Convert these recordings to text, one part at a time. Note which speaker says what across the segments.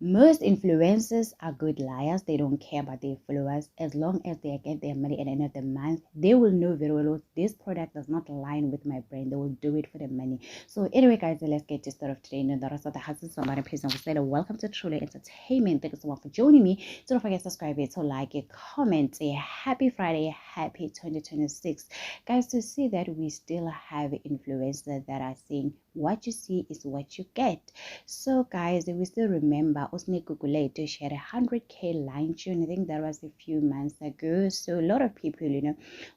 Speaker 1: Most influencers are good liars. They don't care about their followers. As long as they get their money at the end of the month, they will know very well this product does not align with my brand. They will do it for the money. So anyway, guys, let's get to start of today. You know, the rest of the houses, somebody please don't say welcome to Truly Entertainment. Thank you so much for joining me. So don't forget to subscribe it, to like it, comment. A happy Friday, happy 2026. Guys, to see that we still have influencers that are saying what you see is what you get. So guys, we still remember Osne Guguleto, she had 100k line tune. I think that was a few months ago. So a lot of people,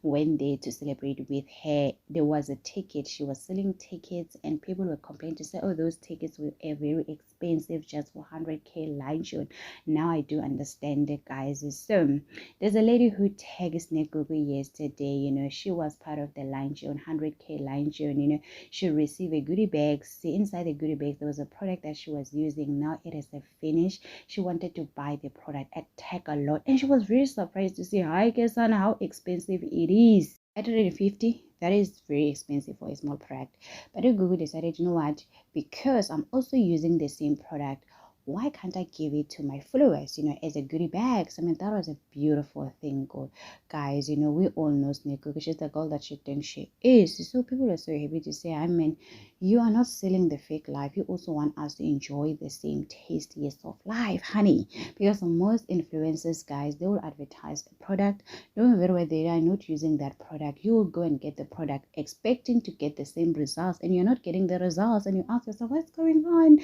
Speaker 1: went there to celebrate with her. There was a ticket. She was selling tickets and people were complaining to say, oh, those tickets were very expensive just for 100k line tune. Now I do understand it, guys. So there's a lady who tagged Snake Gugu yesterday. She was part of the line tune, 100k line tune. She received a goodie bag. See, inside the goodie bag there was a product that she was using. Now it is a finish. She wanted to buy the product at Takealot and she was very surprised to see, hi Kesana, how expensive it is. 150, that is very expensive for a small product. But Google decided, you know what, because I'm also using the same product, why can't I give it to my followers, as a goodie bag? So, I mean, that was a beautiful thing, God. Guys, we all know Snake Cookie. She's the girl that she thinks she is. So people are so happy to say, I mean, you are not selling the fake life. You also want us to enjoy the same tastiest of life, honey. Because most influencers, guys, they will advertise a product. Don't matter whether they are not using that product. You will go and get the product expecting to get the same results, and you're not getting the results. And you ask yourself, what's going on?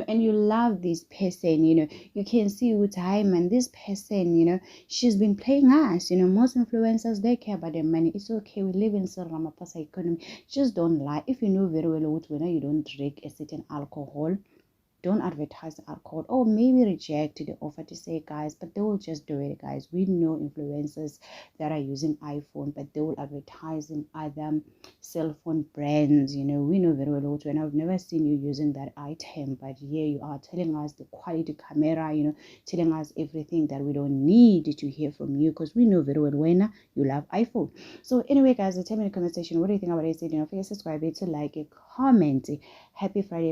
Speaker 1: And you love this person, you can see with time, and this person, she's been playing us. Most influencers, they care about their money. It's okay, we live in Sir Ramaphosa economy. Just don't lie. If you know very well what when you don't drink a certain alcohol, don't advertise the alcohol, or maybe reject the offer to say, guys, but they will just do it, guys. We know influencers that are using iPhone, but they will advertise in other cell phone brands. We know very well what when I've never seen you using that item, but here you are telling us the quality camera, telling us everything that we don't need to hear from you, because we know very well when you love iPhone. So anyway, guys, tell me in the comment section, what do you think about it? Don't forget to subscribe, to like it, comment. Happy Friday.